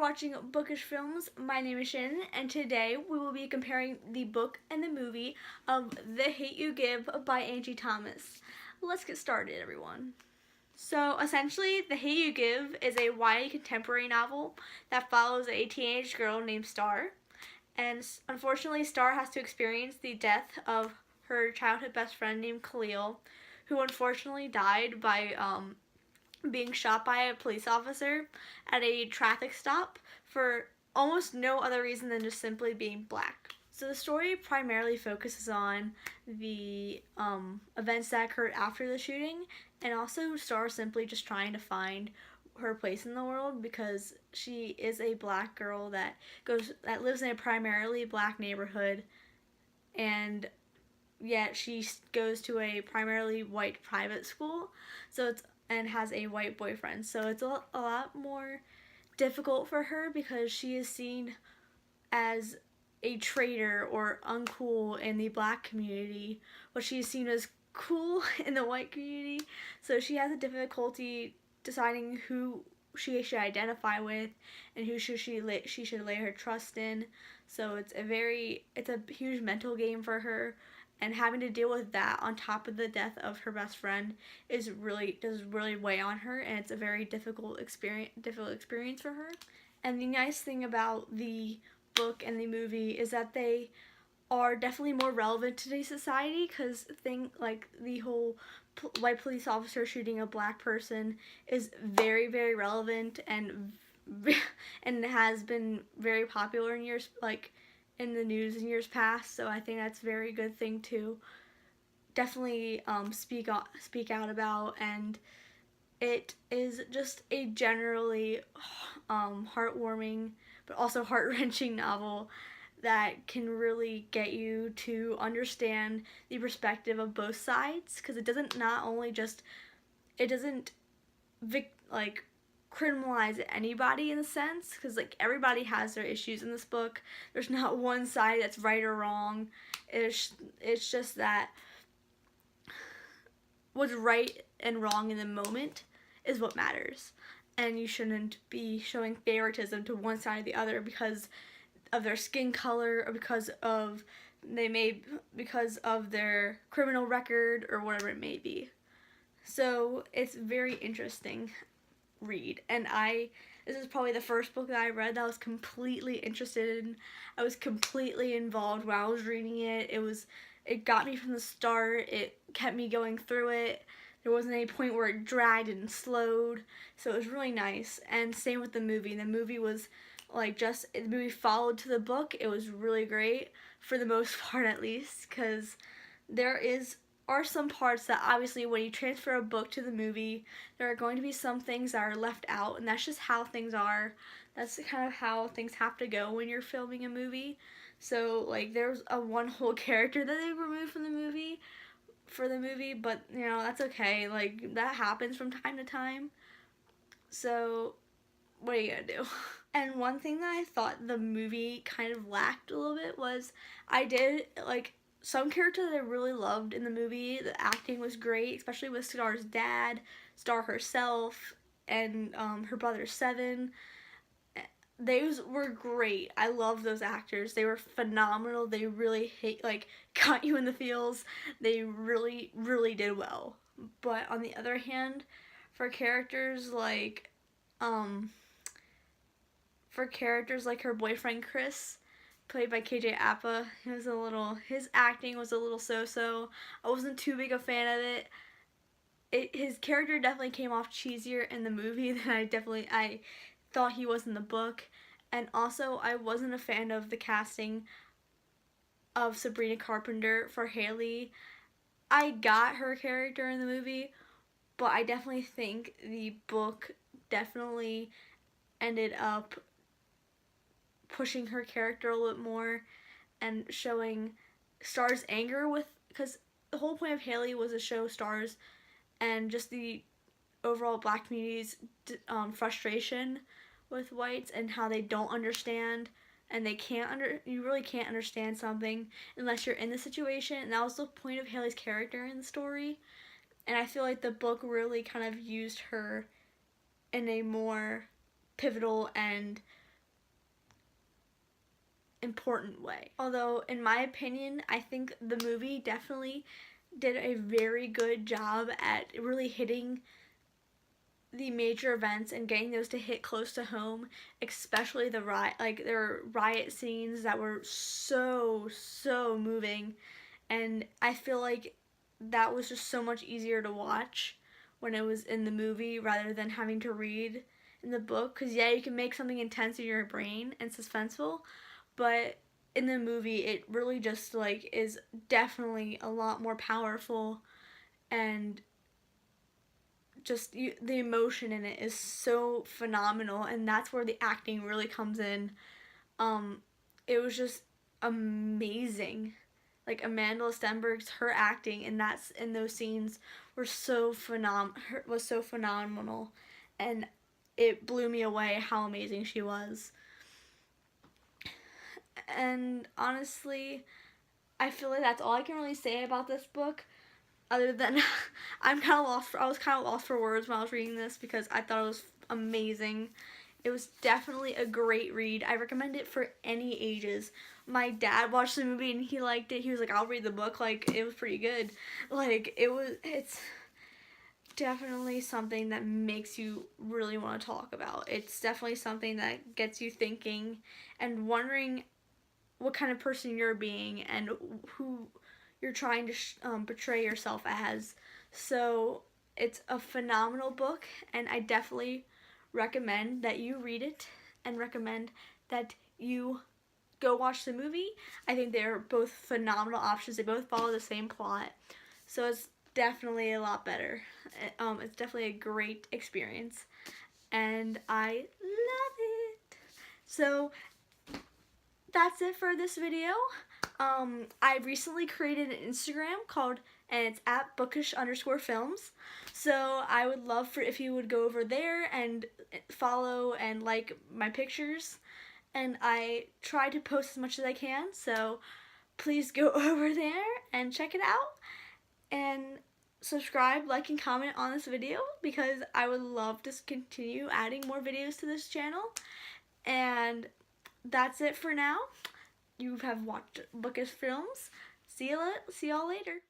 watching Bookish Films. My name is Shannon, and today we will be comparing the book and the movie of The Hate U Give by Angie Thomas. Let's get started, everyone. So, essentially, The Hate U Give is a YA contemporary novel that follows a teenage girl named Star. And unfortunately, Star has to experience the death of her childhood best friend named Khalil, who unfortunately died by being shot by a police officer at a traffic stop for almost no other reason than just simply being black. So the story primarily focuses on the events that occurred after the shooting, and also Star simply just trying to find her place in the world because she is a black girl that lives in a primarily black neighborhood, and yet she goes to a primarily white private school. So it's and has a white boyfriend. So it's a lot more difficult for her because she is seen as a traitor or uncool in the black community, but she is seen as cool in the white community. So she has a difficulty deciding who she should identify with and who she should lay her trust in. So it's a huge mental game for her, and having to deal with that on top of the death of her best friend does really weigh on her, and it's a very difficult experience for her. And the nice thing about the book and the movie is that they are definitely more relevant to today's society, because like the whole white police officer shooting a black person is very, very relevant and has been very popular in years, like in the news in years past. So I think that's a very good thing to definitely speak out about, and it is just a generally heartwarming but also heart-wrenching novel that can really get you to understand the perspective of both sides, because it doesn't like criminalize anybody in a sense, because like everybody has their issues in this book. There's not one side that's right or wrong. It's just that what's right and wrong in the moment is what matters, and you shouldn't be showing favoritism to one side or the other because of their skin color or because of their criminal record or whatever it may be. So it's very interesting read, and this is probably the first book that I read that I was completely interested in. I was completely involved when I was reading it. It got me from the start. It kept me going through it. There wasn't any point where it dragged and slowed, so it was really nice. And same with the movie. The movie was the movie followed to the book. It was really great for the most part, at least, because are some parts that obviously when you transfer a book to the movie, there are going to be some things that are left out, and that's just how things are. That's kind of how things have to go when you're filming a movie. So like there's one whole character that they removed from the movie for the movie, but that's okay. Like that happens from time to time. So what are you gonna do? And one thing that I thought the movie kind of lacked a little bit was some characters that I really loved in the movie. The acting was great, especially with Star's dad, Star herself, and her brother Seven. Those were great. I love those actors. They were phenomenal. They really got you in the feels. They really, really did well. But on the other hand, for characters like her boyfriend Chris, played by KJ Apa, his acting was a little so-so. I wasn't too big a fan of it. His character definitely came off cheesier in the movie than I thought he was in the book. And also, I wasn't a fan of the casting of Sabrina Carpenter for Haley. I got her character in the movie, but I definitely think the book definitely ended up pushing her character a little bit more and showing Star's anger because the whole point of Haley was to show Star's and just the overall black community's frustration with whites and how they don't understand, and you really can't understand something unless you're in the situation, and that was the point of Haley's character in the story. And I feel like the book really kind of used her in a more pivotal and important way. Although, in my opinion, I think the movie definitely did a very good job at really hitting the major events and getting those to hit close to home, especially the riot. Like, there were riot scenes that were so moving, and I feel like that was just so much easier to watch when it was in the movie rather than having to read in the book. Because yeah, you can make something intense in your brain and suspenseful, but in the movie it really just like is definitely a lot more powerful, and just the emotion in it is so phenomenal, and that's where the acting really comes in. um it was just amazing. Like, Amanda Stenberg's, her acting in those scenes was so phenomenal, and it blew me away how amazing she was. And honestly, I feel like that's all I can really say about this book, other than I was kind of lost for words when I was reading this because I thought it was amazing. It was definitely a great read. I recommend it for any ages. My dad watched the movie and he liked it. He was like, "I'll read the book." Like, it was pretty good. Like, it's definitely something that makes you really want to talk about. It's definitely something that gets you thinking and wondering what kind of person you're being and who you're trying to portray yourself as. So it's a phenomenal book, and I definitely recommend that you read it and recommend that you go watch the movie. I think they're both phenomenal options. They both follow the same plot, so it's definitely a lot better. It's definitely a great experience, and I love it. So that's it for this video. I recently created an Instagram and it's at bookish_films. So I would love for if you would go over there and follow and like my pictures. And I try to post as much as I can, so please go over there and check it out. And subscribe, like, and comment on this video because I would love to continue adding more videos to this channel. And that's it for now. You have watched Bookish Films. See y'all later.